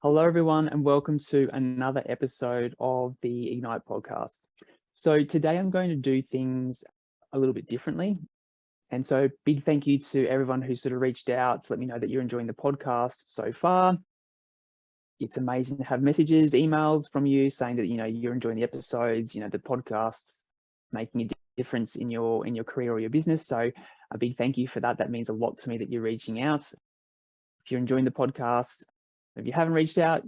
Hello, everyone, and welcome to another episode of the Ignite podcast. So today I'm going to do things a little bit differently. And so big thank you to everyone who sort of reached out to let me know that you're enjoying the podcast so far. It's amazing to have messages, emails from you saying that, you're enjoying the episodes, the podcasts making a difference in your career or your business. So a big thank you for that. That means a lot to me that you're reaching out. If you're enjoying the podcast, if you haven't reached out,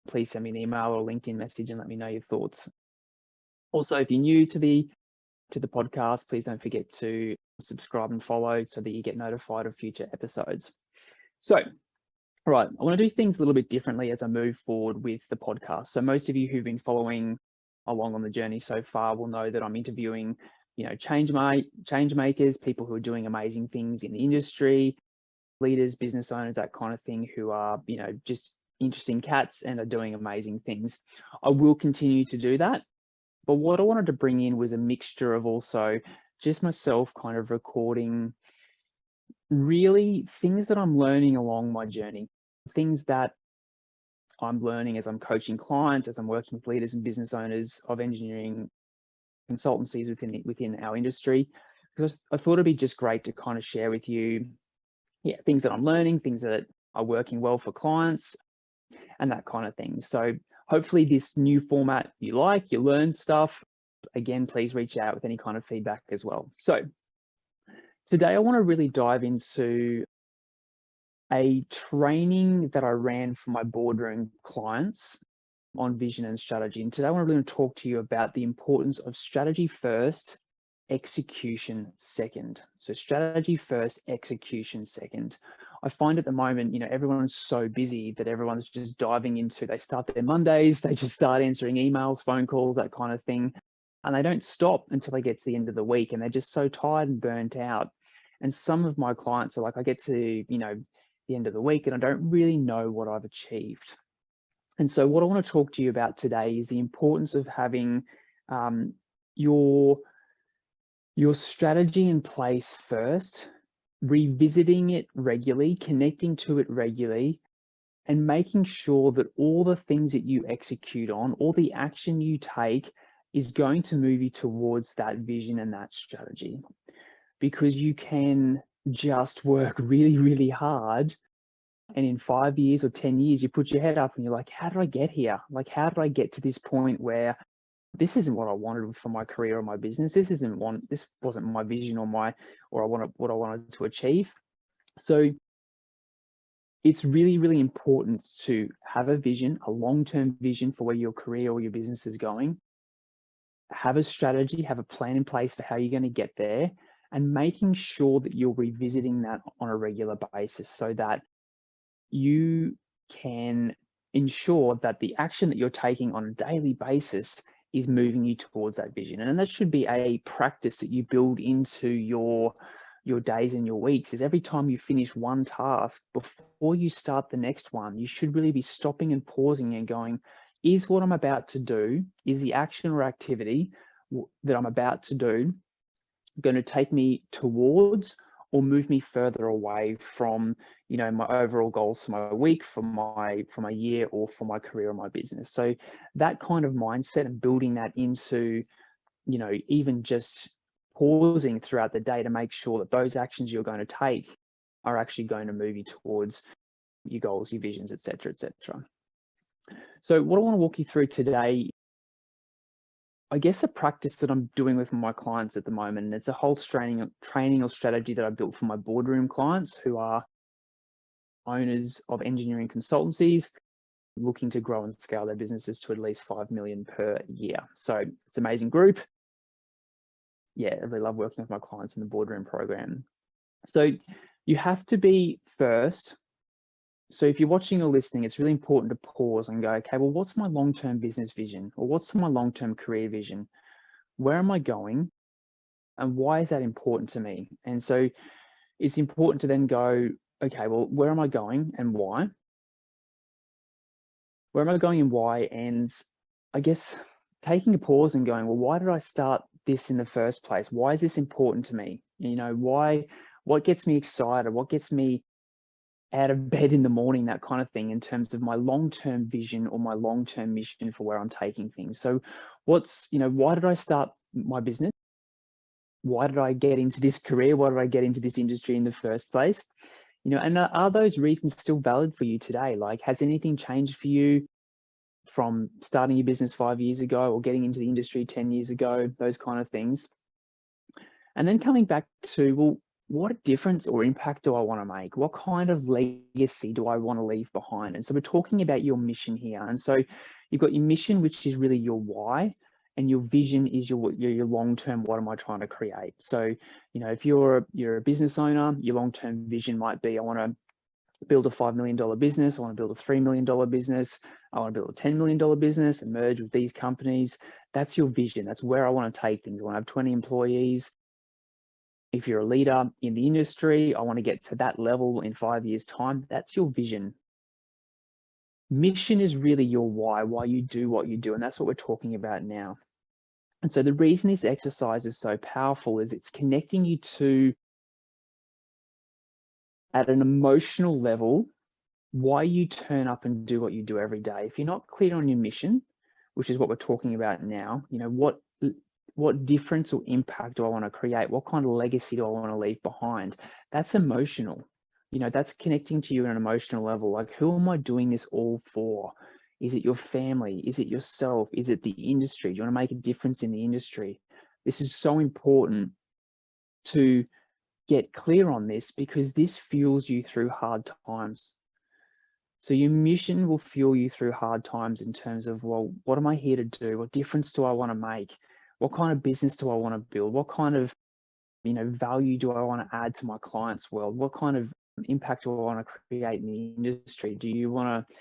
please send me an email or LinkedIn message and let me know your thoughts. Also, if you're new to the podcast, please don't forget to subscribe and follow so that you get notified of future episodes. So, all right, I want to do things a little bit differently as I move forward with the podcast. So most of you who've been following along on the journey so far will know that I'm interviewing, change makers, people who are doing amazing things in the industry, leaders, business owners, that kind of thing, who are, just interesting cats and are doing amazing things. I will continue to do that. But what I wanted to bring in was a mixture of also just myself kind of recording really things that I'm learning along my journey, things that I'm learning as I'm coaching clients, as I'm working with leaders and business owners of engineering consultancies within our industry, because I thought it'd be just great to kind of share with you, things that I'm learning, things that are working well for clients, and that kind of thing. So hopefully this new format you learn stuff. Again, please reach out with any kind of feedback as well. So today I want to really dive into a training that I ran for my boardroom clients on vision and strategy. And today I want to really talk to you about the importance of strategy first, execution second. So strategy first, execution second. I find at the moment, everyone's so busy that everyone's just diving into, they start their Mondays, they just start answering emails, phone calls, that kind of thing. And they don't stop until they get to the end of the week, and they're just so tired and burnt out. And some of my clients are like, I get to, the end of the week and I don't really know what I've achieved. And so what I want to talk to you about today is the importance of having your strategy in place first, revisiting it regularly, connecting to it regularly, and making sure that all the things that you execute on, all the action you take is going to move you towards that vision and that strategy. Because you can just work really, really hard, and in 5 years or 10 years, you put your head up and you're like, how did I get here? Like, how did I get to this point where this isn't what I wanted for my career or my business? This wasn't my vision or what I wanted to achieve. So it's really, really important to have a vision, a long-term vision for where your career or your business is going. Have a strategy, have a plan in place for how you're going to get there, and making sure that you're revisiting that on a regular basis so that you can ensure that the action that you're taking on a daily basis is moving you towards that vision. And that should be a practice that you build into your days and your weeks. Is every time you finish one task, before you start the next one, you should really be stopping and pausing and going, is what I'm about to do, is the action or activity that I'm about to do going to take me towards or move me further away from, my overall goals for my week, for my year, or for my career or my business? So that kind of mindset and building that into, even just pausing throughout the day to make sure that those actions you're going to take are actually going to move you towards your goals, your visions, et cetera, et cetera. So what I want to walk you through today, I guess, a practice that I'm doing with my clients at the moment, and it's a whole training or strategy that I built for my boardroom clients who are owners of engineering consultancies looking to grow and scale their businesses to at least 5 million per year. So it's an amazing group. Yeah, I really love working with my clients in the boardroom program. So you have to be first. So if you're watching or listening, it's really important to pause and go, okay, well, what's my long-term business vision? Or what's my long-term career vision? Where am I going? And why is that important to me? And so it's important to then go, okay, well, where am I going and why? Where am I going and why? And I guess taking a pause and going, well, why did I start this in the first place? Why is this important to me? What gets me excited? What gets me out of bed in the morning, that kind of thing, in terms of my long-term vision or my long-term mission for where I'm taking things. So why did I start my business? Why did I get into this career? Why did I get into this industry in the first place? And are those reasons still valid for you today? Like, has anything changed for you from starting your business 5 years ago or getting into the industry 10 years ago, those kind of things? And then coming back to, well, what difference or impact do I want to make? What kind of legacy do I want to leave behind? And so we're talking about your mission here. And so you've got your mission, which is really your why, and your vision is your long-term, what am I trying to create? So, if you're a business owner, your long-term vision might be, I want to build a $5 million business. I want to build a $3 million business. I want to build a $10 million business and merge with these companies. That's your vision. That's where I want to take things. I want to have 20 employees. If you're a leader in the industry, I want to get to that level in 5 years' time. That's your vision. Mission is really your why you do what you do. And that's what we're talking about now. And so the reason this exercise is so powerful is it's connecting you to, at an emotional level, why you turn up and do what you do every day. If you're not clear on your mission, which is what we're talking about now, what difference or impact do I want to create? What kind of legacy do I want to leave behind? That's emotional. That's connecting to you on an emotional level. Like, who am I doing this all for? Is it your family? Is it yourself? Is it the industry? Do you want to make a difference in the industry? This is so important to get clear on this, because this fuels you through hard times. So your mission will fuel you through hard times in terms of, well, what am I here to do? What difference do I want to make? What kind of business do I want to build? What kind of, value do I want to add to my clients' world? What kind of impact do I want to create in the industry? Do you want to,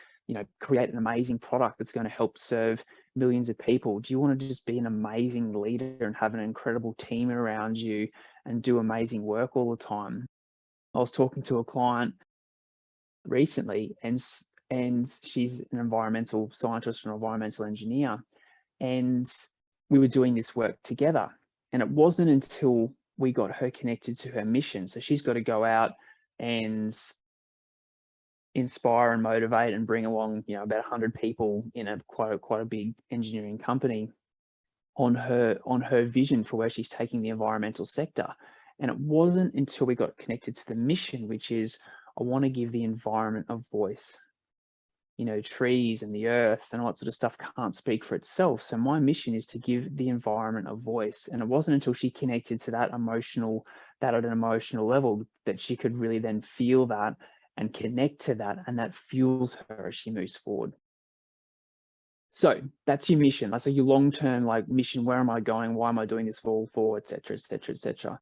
create an amazing product that's going to help serve millions of people? Do you want to just be an amazing leader and have an incredible team around you and do amazing work all the time? I was talking to a client recently, and she's an environmental scientist or an environmental engineer, and we were doing this work together. And it wasn't until we got her connected to her mission. So she's got to go out and inspire and motivate and bring along, about 100 people in a quite a big engineering company on her vision for where she's taking the environmental sector. And it wasn't until we got connected to the mission, which is, I want to give the environment a voice. Trees and the earth and all that sort of stuff can't speak for itself. So my mission is to give the environment a voice. And it wasn't until she connected to that at an emotional level that she could really then feel that and connect to that. And that fuels her as she moves forward. So that's your mission. So your long-term mission, where am I going? Why am I doing this for, et cetera, et cetera, et cetera.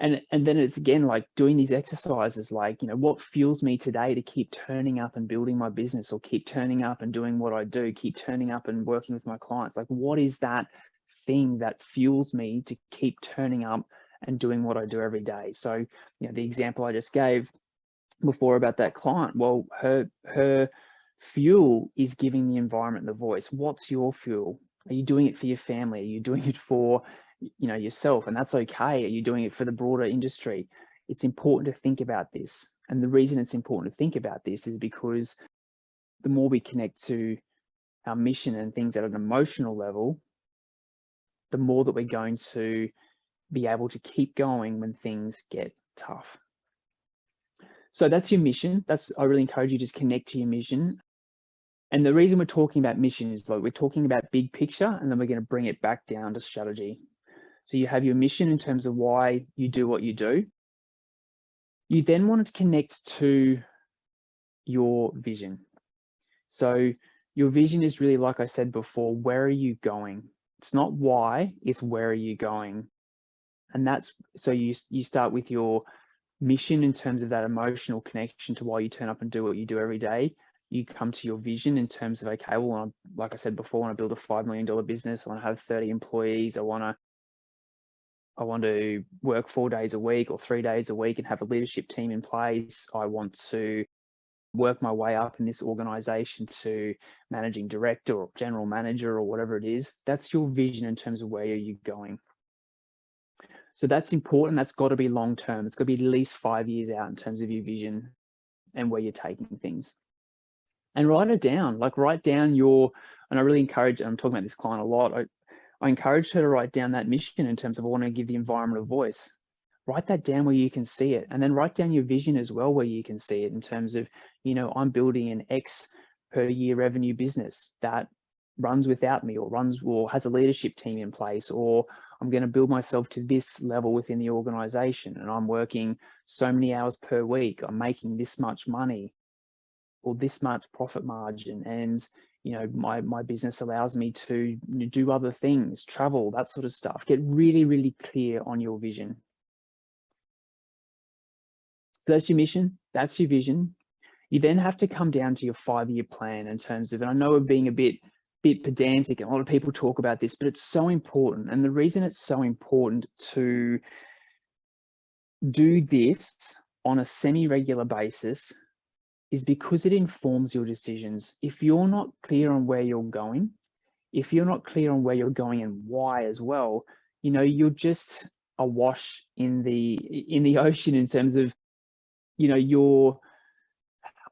And then it's again, doing these exercises, what fuels me today to keep turning up and building my business, or keep turning up and doing what I do, keep turning up and working with my clients. What is that thing that fuels me to keep turning up and doing what I do every day? So, the example I just gave before about that client, well, her fuel is giving the environment the voice. What's your fuel? Are you doing it for your family? Are you doing it for yourself? And that's okay. Are you doing it for the broader industry? It's important to think about this. And the reason it's important to think about this is because the more we connect to our mission and things at an emotional level, the more that we're going to be able to keep going when things get tough. So that's your mission. I really encourage you to just connect to your mission. And the reason we're talking about mission is we're talking about big picture, and then we're going to bring it back down to strategy. So you have your mission in terms of why you do what you do. You then want to connect to your vision. So your vision is really, like I said before, where are you going? It's not why, it's where are you going? And that's, so you start with your mission in terms of that emotional connection to why you turn up and do what you do every day. You come to your vision in terms of, okay, well, like I said before, I want to build a $5 million business. I want to have 30 employees. I want to work 4 days a week or 3 days a week and have a leadership team in place. I want to work my way up in this organization to managing director or general manager or whatever it is. That's your vision in terms of where are you going. So that's important. That's got to be long term. It's got to be at least 5 years out in terms of your vision. and where you're taking things. And write it down, like write down your, and I really encourage, I'm talking about this client a lot, I encourage her to write down that mission in terms of I want to give the environment a voice. Write that down where you can see it, and then write down your vision as well where you can see it in terms of, you know, I'm building an X per year revenue business that runs without me, or runs, or has a leadership team in place, or I'm going to build myself to this level within the organization and I'm working so many hours per week, I'm making this much money or this much profit margin, and you know, my business allows me to do other things, travel, that sort of stuff. Get really, really clear on your vision. So that's your mission, that's your vision. You then have to come down to your 5-year plan in terms of, and I know we're being a bit pedantic, and a lot of people talk about this, but it's so important. And the reason it's so important to do this on a semi-regular basis is because it informs your decisions. If you're not clear on where you're going, if you're not clear on where you're going and why as well, you know, you're just awash in the ocean in terms of, you know,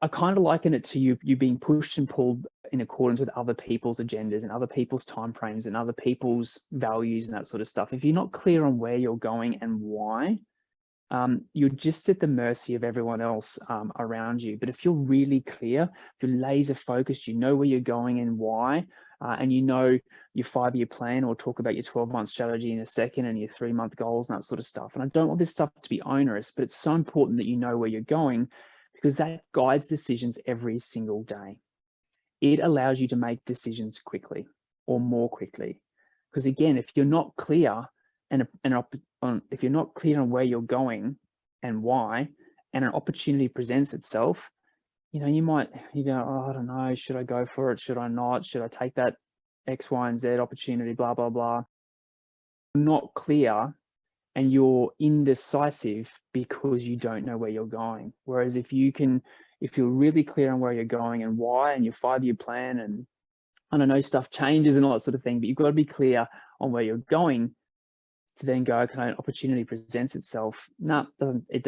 I kind of liken it to you being pushed and pulled in accordance with other people's agendas and other people's timeframes and other people's values and that sort of stuff. If you're not clear on where you're going and why, you're just at the mercy of everyone else around you. But if you're really clear, if you're laser focused, you know where you're going and why, and you know your 5-year plan, or talk about your 12-month strategy in a second, and your 3-month goals and that sort of stuff. And I don't want this stuff to be onerous, but it's so important that you know where you're going, because that guides decisions every single day. It allows you to make decisions quickly or more quickly. Because again, if you're not clear if you're not clear on where you're going and why, and an opportunity presents itself, you know, you go, oh, I don't know, should I go for it? Should I not? Should I take that X, Y, and Z opportunity, blah, blah, blah. Not clear, and you're indecisive because you don't know where you're going. Whereas if you're really clear on where you're going and why, and your 5-year plan, and I don't know, stuff changes and all that sort of thing, but you've got to be clear on where you're going to then go, okay, an opportunity presents itself. No, it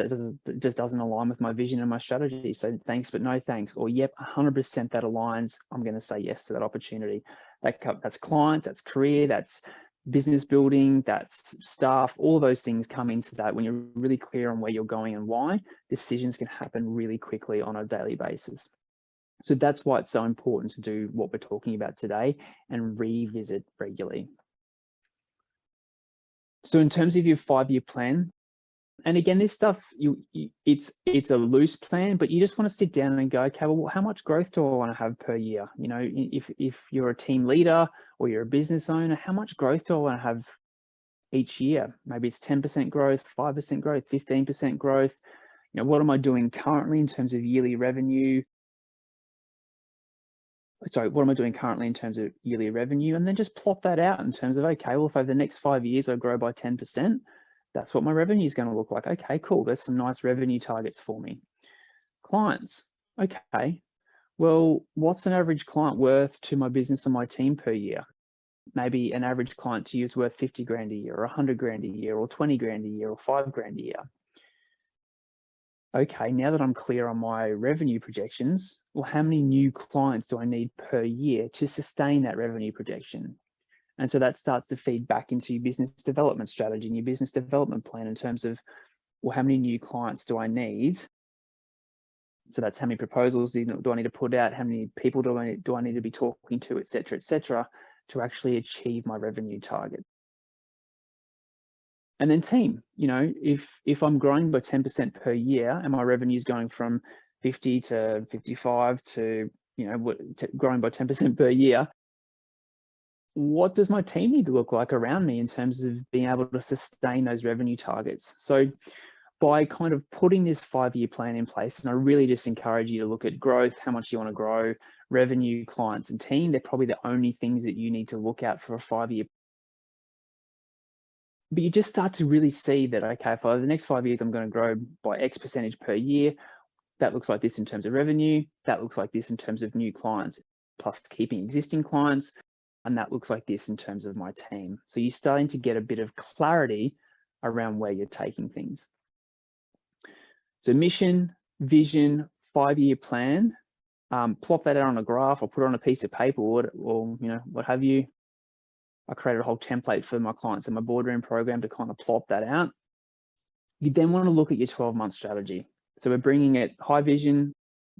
just doesn't align with my vision and my strategy. So thanks, but no thanks. Or yep, 100% that aligns. I'm going to say yes to that opportunity. That's clients, that's career, that's business building, that's staff. All of those things come into that. When you're really clear on where you're going and why, decisions can happen really quickly on a daily basis. So that's why it's so important to do what we're talking about today and revisit regularly. So in terms of your 5-year plan, and again, this stuff, it's a loose plan, but you just want to sit down and go, okay, well, how much growth do I want to have per year? You know, if you're a team leader or you're a business owner, how much growth do I want to have each year? Maybe it's 10% growth, 5% growth, 15% growth. You know, what am I doing currently in terms of yearly revenue? Sorry, what am I doing currently in terms of yearly revenue? And then just plot that out in terms of, okay, well, if over the next 5 years I grow by 10%, that's what my revenue is going to look like. Okay, cool. There's some nice revenue targets for me. Clients. Okay, well, what's an average client worth to my business and my team per year? Maybe an average client to you is worth 50 grand a year, or 100 grand a year, or 20 grand a year, or 5 grand a year. Okay, now that I'm clear on my revenue projections, well, how many new clients do I need per year to sustain that revenue projection? And so that starts to feed back into your business development strategy and your business development plan in terms of, well, how many new clients do I need? So that's how many proposals do I need to put out? How many people do I need to be talking to, et cetera, to actually achieve my revenue target? And then team, you know, if I'm growing by 10% per year and my revenue is going from 50 to 55 to, you know, growing by 10% per year, what does my team need to look like around me in terms of being able to sustain those revenue targets? So by kind of putting this 5-year plan in place, and I really just encourage you to look at growth, how much you want to grow, revenue, clients, and team, they're probably the only things that you need to look at for a 5-year. But you just start to really see that, okay, for the next 5 years, I'm going to grow by X percentage per year. That looks like this in terms of revenue. That looks like this in terms of new clients, plus keeping existing clients. And that looks like this in terms of my team. So you're starting to get a bit of clarity around where you're taking things. So mission, vision, 5-year plan, plop that out on a graph or put it on a piece of paper or what have you. I created a whole template for my clients in my boardroom program to kind of plop that out. You then want to look at your 12-month strategy. So we're bringing it high vision,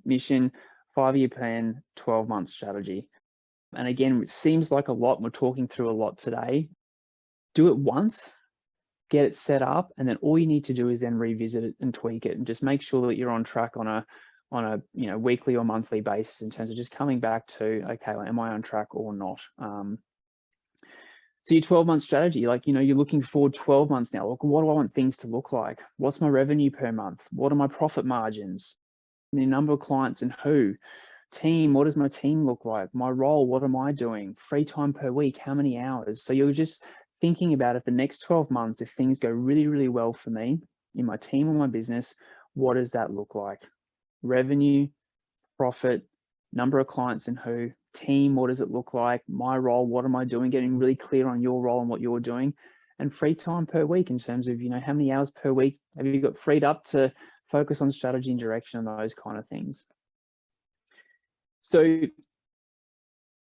mission, 5-year plan, 12-month strategy. And again, it seems like a lot, and we're talking through a lot today. Do it once, get it set up, and then all you need to do is then revisit it and tweak it and just make sure that you're on track on a weekly or monthly basis in terms of just coming back to, okay, well, am I on track or not? So your 12-month strategy, like, you're looking forward 12 months now. Look, what do I want things to look like? What's my revenue per month? What are my profit margins? The number of clients and who? Team, what does my team look like? My role, what am I doing? Free time per week, how many hours? So you're just thinking about it the next 12 months, if things go really, really well for me in my team or my business, what does that look like? Revenue, profit, number of clients and who? Team, what does it look like? My role, what am I doing? Getting really clear on your role and what you're doing. And free time per week in terms of, how many hours per week have you got freed up to focus on strategy and direction and those kind of things. So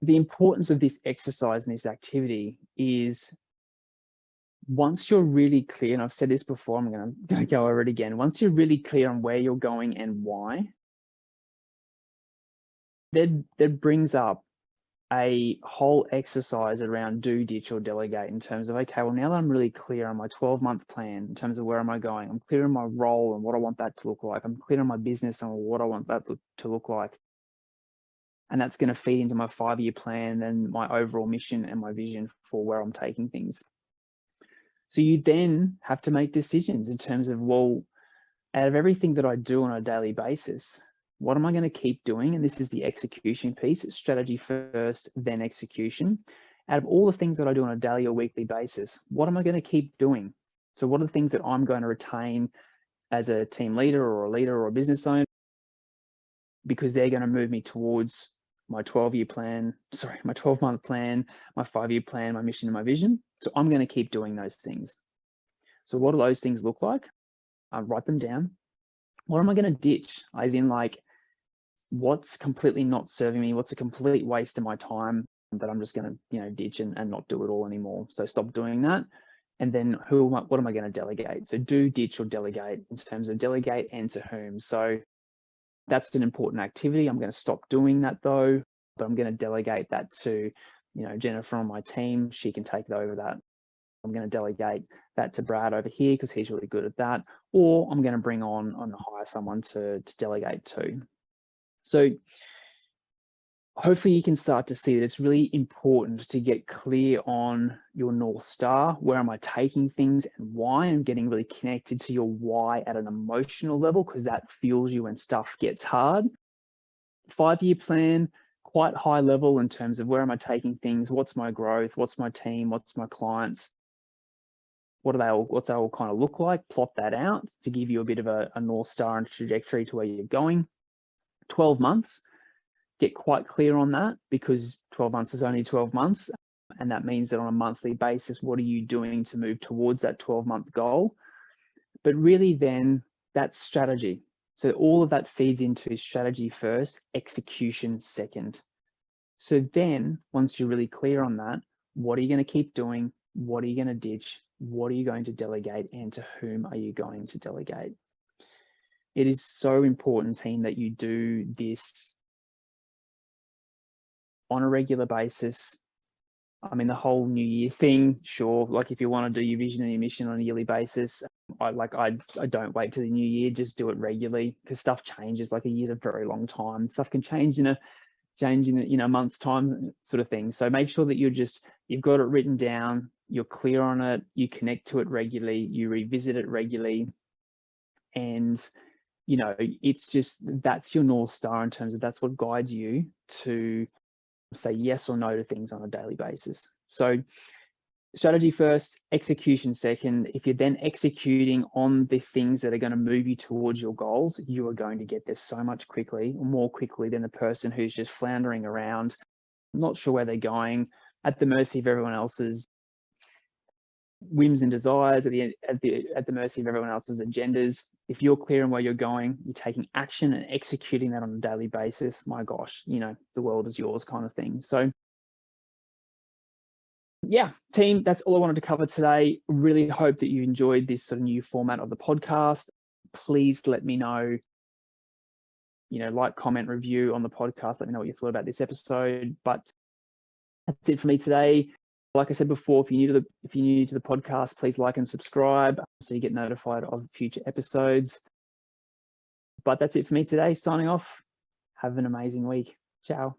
the importance of this exercise and this activity is, once you're really clear, and I've said this before, I'm going to go over it again. Once you're really clear on where you're going and why, that brings up a whole exercise around do, ditch, or delegate in terms of, okay, well, now that I'm really clear on my 12-month plan in terms of where am I going, I'm clear on my role and what I want that to look like, I'm clear on my business and what I want that to look like. And that's going to feed into my 5-year plan and my overall mission and my vision for where I'm taking things. So you then have to make decisions in terms of, well, out of everything that I do on a daily basis, what am I going to keep doing? And this is the execution piece, strategy first, then execution. Out of all the things that I do on a daily or weekly basis, what am I going to keep doing? So what are the things that I'm going to retain as a team leader or a leader or a business owner? Because they're going to move me towards my 12-year plan, my 12-month plan, my 5-year plan, my mission and my vision. So I'm going to keep doing those things. So what do those things look like? I write them down. What am I going to ditch? As in, like, what's completely not serving me? What's a complete waste of my time that I'm just going to, ditch and not do it all anymore? So stop doing that. And then what am I going to delegate? So do, ditch, or delegate in terms of delegate and to whom. So that's an important activity. I'm going to stop doing that though, but I'm going to delegate that to, Jennifer on my team. She can take over that. I'm going to delegate that to Brad over here because he's really good at that. Or I'm going to bring on hire someone to delegate to. So hopefully you can start to see that it's really important to get clear on your North Star. Where am I taking things and why? And getting really connected to your why at an emotional level, because that fuels you when stuff gets hard. 5-year plan, quite high level in terms of where am I taking things? What's my growth? What's my team? What's my clients? What's they all kind of look like? Plot that out to give you a bit of a North Star and trajectory to where you're going. 12 months. Get quite clear on that, because 12 months is only 12 months. And that means that on a monthly basis, what are you doing to move towards that 12-month goal? But really then that's strategy. So all of that feeds into strategy first, execution second. So then once you're really clear on that, what are you going to keep doing? What are you going to ditch? What are you going to delegate? And to whom are you going to delegate? It is so important, team, that you do this on a regular basis. I mean, the whole New Year thing, sure. Like if you want to do your vision and your mission on a yearly basis, I don't wait till the new year, just do it regularly, because stuff changes. Like a year's a very long time. Stuff can change in a month's time, sort of thing. So make sure that you've got it written down, you're clear on it, you connect to it regularly, you revisit it regularly. And it's just, that's your North Star in terms of that's what guides you to say yes or no to things on a daily basis. So strategy first, execution second. If you're then executing on the things that are going to move you towards your goals, you are going to get there so much more quickly than the person who's just floundering around, not sure where they're going, at the mercy of everyone else's whims and desires, at the mercy of everyone else's agendas. if you're clear on where you're going, you're taking action and executing that on a daily basis, my gosh, the world is yours kind of thing. So yeah, team, that's all I wanted to cover today. Really hope that you enjoyed this sort of new format of the podcast. Please let me know, like, comment, review on the podcast. Let me know what you thought about this episode. But that's it for me today. Like I said before, if you're new to the podcast, please like and subscribe so you get notified of future episodes. But that's it for me today. Signing off. Have an amazing week. Ciao.